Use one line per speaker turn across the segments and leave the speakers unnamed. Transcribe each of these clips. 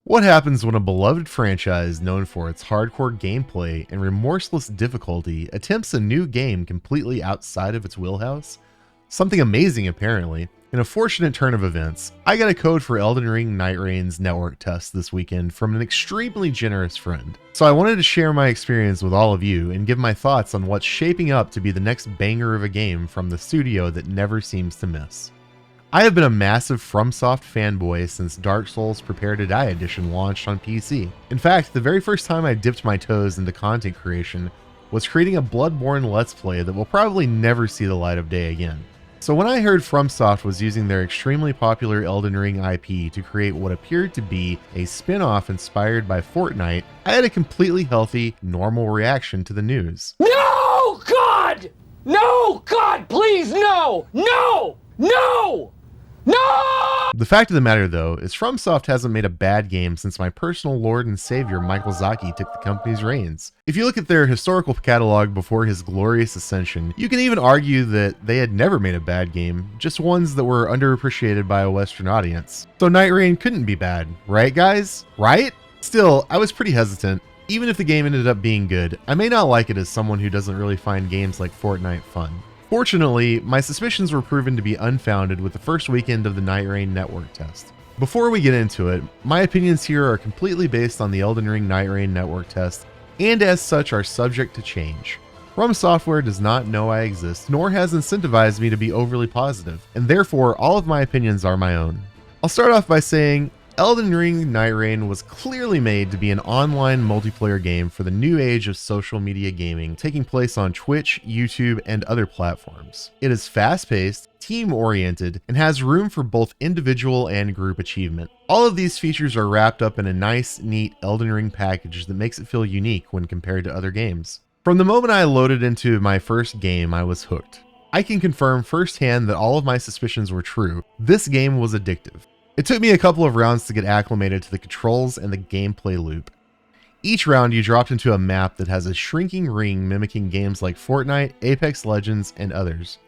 What happens when a beloved franchise known for its hardcore gameplay and remorseless difficulty attempts a new game completely outside of its wheelhouse? Something amazing, apparently. In a fortunate turn of events, I got a code for Elden Ring Nightreign's network test this weekend from an extremely generous friend. So I wanted to share my experience with all of you and give my thoughts on what's shaping up to be the next banger of a game from the studio that never seems to miss. I have been a massive FromSoft fanboy since Dark Souls Prepare to Die Edition launched on PC. In fact, the very first time I dipped my toes into content creation was creating a Bloodborne Let's Play that will probably never see the light of day again. So when I heard FromSoft was using their extremely popular Elden Ring IP to create what appeared to be a spin-off inspired by Fortnite, I had a completely healthy, normal reaction to the news.
No, God! No, God, please, no! No! No! No!
The fact of the matter, though, is FromSoft hasn't made a bad game since my personal lord and savior Michael Zaki took the company's reins. If you look at their historical catalog before his glorious ascension, you can even argue that they had never made a bad game, just ones that were underappreciated by a Western audience. So Nightreign couldn't be bad, right guys? Right? Still, I was pretty hesitant. Even if the game ended up being good, I may not like it as someone who doesn't really find games like Fortnite fun. Fortunately, my suspicions were proven to be unfounded with the first weekend of the Nightreign network test. Before we get into it, my opinions here are completely based on the Elden Ring Nightreign network test, and as such are subject to change. FromSoftware does not know I exist, nor has incentivized me to be overly positive, and therefore all of my opinions are my own. I'll start off by saying, Elden Ring Nightreign was clearly made to be an online multiplayer game for the new age of social media gaming, taking place on Twitch, YouTube, and other platforms. It is fast-paced, team-oriented, and has room for both individual and group achievement. All of these features are wrapped up in a nice, neat Elden Ring package that makes it feel unique when compared to other games. From the moment I loaded into my first game, I was hooked. I can confirm firsthand that all of my suspicions were true. This game was addictive. It took me a couple of rounds to get acclimated to the controls and the gameplay loop. Each round you dropped into a map that has a shrinking ring mimicking games like Fortnite, Apex Legends, and others.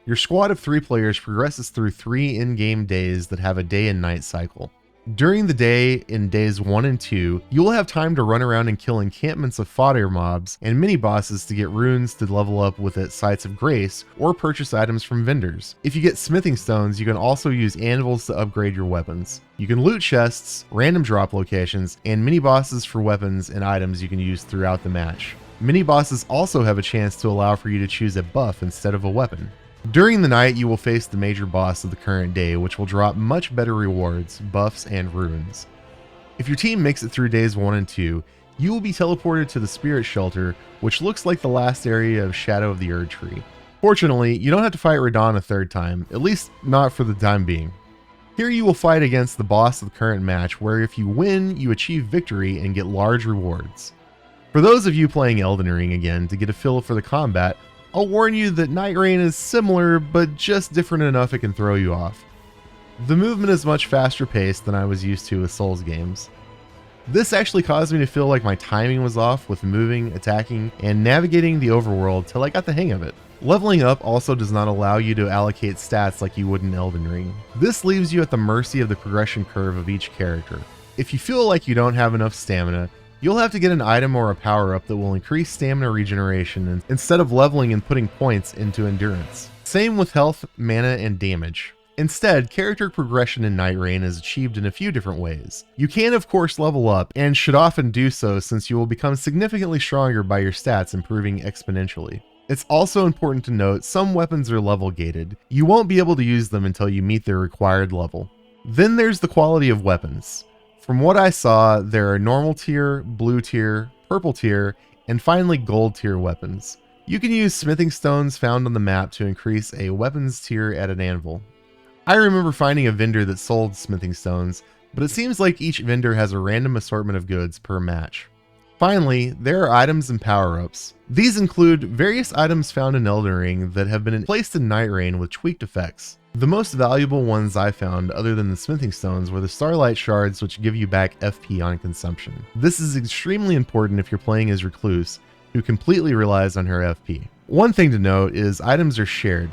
Your squad of 3 players progresses through 3 in-game days that have a day and night cycle. During the day, in days 1 and 2, you will have time to run around and kill encampments of fodder mobs and mini-bosses to get runes to level up with at Sites of Grace or purchase items from vendors. If you get smithing stones, you can also use anvils to upgrade your weapons. You can loot chests, random drop locations, and mini-bosses for weapons and items you can use throughout the match. Mini-bosses also have a chance to allow for you to choose a buff instead of a weapon. During the night, you will face the major boss of the current day, which will drop much better rewards, buffs, and runes. If your team makes it through days 1 and 2, you will be teleported to the Spirit Shelter, which looks like the last area of Shadow of the Erd Tree. Fortunately, you don't have to fight Radahn a third time, at least not for the time being. Here you will fight against the boss of the current match, where if you win, you achieve victory and get large rewards. For those of you playing Elden Ring again to get a feel for the combat, I'll warn you that Nightreign is similar, but just different enough it can throw you off. The movement is much faster paced than I was used to with Souls games. This actually caused me to feel like my timing was off with moving, attacking, and navigating the overworld till I got the hang of it. Leveling up also does not allow you to allocate stats like you would in Elden Ring. This leaves you at the mercy of the progression curve of each character. If you feel like you don't have enough stamina, you'll have to get an item or a power-up that will increase stamina regeneration instead of leveling and putting points into endurance. Same with health, mana, and damage. Instead, character progression in Nightreign is achieved in a few different ways. You can of course level up, and should often do so since you will become significantly stronger by your stats improving exponentially. It's also important to note some weapons are level gated. You won't be able to use them until you meet their required level. Then there's the quality of weapons. From what I saw, there are normal tier, blue tier, purple tier, and finally gold tier weapons. You can use smithing stones found on the map to increase a weapons tier at an anvil. I remember finding a vendor that sold smithing stones, but it seems like each vendor has a random assortment of goods per match. Finally, there are items and power-ups. These include various items found in Elden Ring that have been placed in Nightreign with tweaked effects. The most valuable ones I found, other than the smithing stones, were the starlight shards, which give you back FP on consumption. This is extremely important if you're playing as Recluse, who completely relies on her FP. One thing to note is items are shared.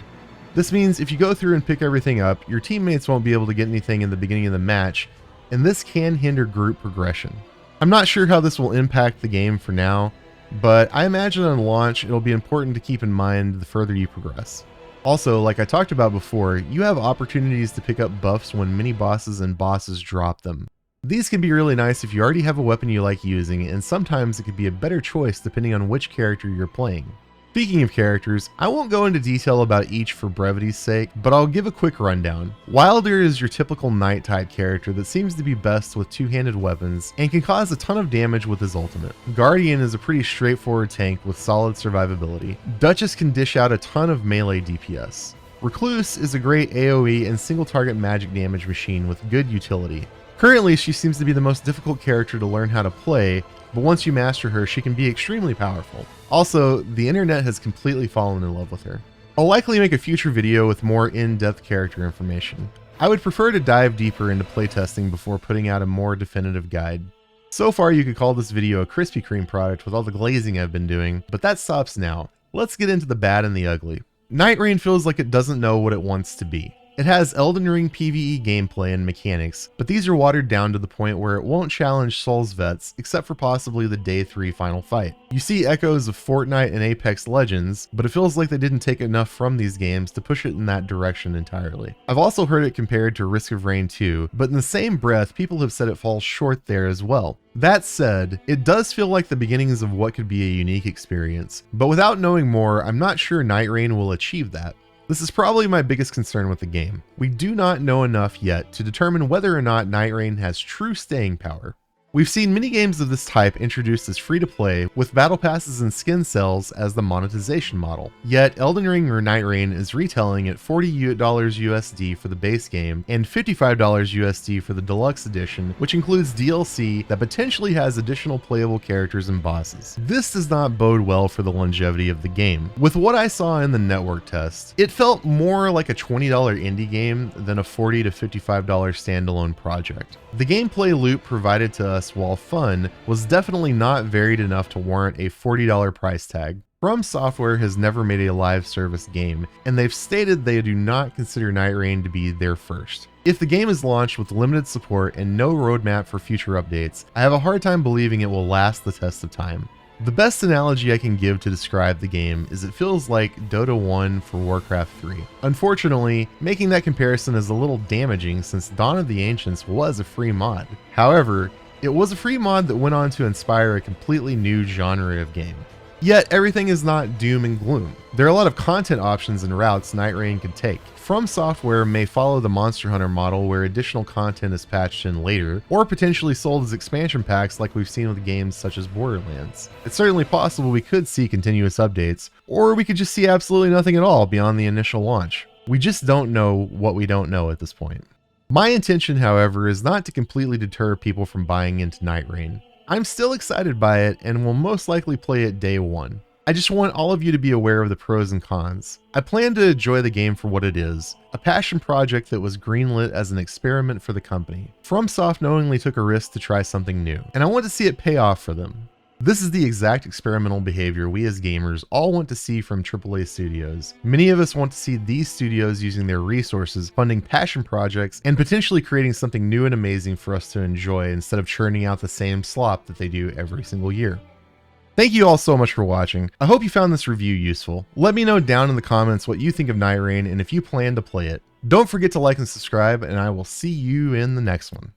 This means if you go through and pick everything up, your teammates won't be able to get anything in the beginning of the match, and this can hinder group progression. I'm not sure how this will impact the game for now, but I imagine on launch it'll be important to keep in mind the further you progress. Also, like I talked about before, you have opportunities to pick up buffs when mini bosses and bosses drop them. These can be really nice if you already have a weapon you like using, and sometimes it could be a better choice depending on which character you're playing. Speaking of characters, I won't go into detail about each for brevity's sake, but I'll give a quick rundown. Wilder is your typical knight type character that seems to be best with two-handed weapons and can cause a ton of damage with his ultimate. Guardian is a pretty straightforward tank with solid survivability. Duchess can dish out a ton of melee DPS. Recluse is a great AoE and single target magic damage machine with good utility. Currently, she seems to be the most difficult character to learn how to play, but once you master her, she can be extremely powerful. Also, the internet has completely fallen in love with her. I'll likely make a future video with more in-depth character information. I would prefer to dive deeper into playtesting before putting out a more definitive guide. So far, you could call this video a Krispy Kreme product with all the glazing I've been doing, but that stops now. Let's get into the bad and the ugly. Nightreign feels like it doesn't know what it wants to be. It has Elden Ring PvE gameplay and mechanics, but these are watered down to the point where it won't challenge Souls vets except for possibly the Day 3 final fight. You see echoes of Fortnite and Apex Legends, but it feels like they didn't take enough from these games to push it in that direction entirely. I've also heard it compared to Risk of Rain 2, but in the same breath, people have said it falls short there as well. That said, it does feel like the beginnings of what could be a unique experience, but without knowing more, I'm not sure Nightreign will achieve that. This is probably my biggest concern with the game. We do not know enough yet to determine whether or not Nightreign has true staying power. We've seen minigames of this type introduced as free-to-play, with battle passes and skin sales as the monetization model. Yet, Elden Ring Nightreign is retailing at $40 USD for the base game and $55 USD for the deluxe edition, which includes DLC that potentially has additional playable characters and bosses. This does not bode well for the longevity of the game. With what I saw in the network test, it felt more like a $20 indie game than a $40 to $55 standalone project. The gameplay loop provided to us, while fun, was definitely not varied enough to warrant a $40 price tag. FromSoftware has never made a live service game, and they've stated they do not consider Nightreign to be their first. If the game is launched with limited support and no roadmap for future updates, I have a hard time believing it will last the test of time. The best analogy I can give to describe the game is it feels like Dota 1 for Warcraft 3. Unfortunately, making that comparison is a little damaging since Dawn of the Ancients was a free mod. However, it was a free mod that went on to inspire a completely new genre of game. Yet, everything is not doom and gloom. There are a lot of content options and routes Nightreign can take. FromSoftware may follow the Monster Hunter model where additional content is patched in later, or potentially sold as expansion packs like we've seen with games such as Borderlands. It's certainly possible we could see continuous updates, or we could just see absolutely nothing at all beyond the initial launch. We just don't know what we don't know at this point. My intention, however, is not to completely deter people from buying into Nightreign. I'm still excited by it and will most likely play it day one. I just want all of you to be aware of the pros and cons. I plan to enjoy the game for what it is, a passion project that was greenlit as an experiment for the company. FromSoft knowingly took a risk to try something new, and I want to see it pay off for them. This is the exact experimental behavior we as gamers all want to see from AAA studios. Many of us want to see these studios using their resources, funding passion projects, and potentially creating something new and amazing for us to enjoy instead of churning out the same slop that they do every single year. Thank you all so much for watching. I hope you found this review useful. Let me know down in the comments what you think of Nightreign and if you plan to play it. Don't forget to like and subscribe, and I will see you in the next one.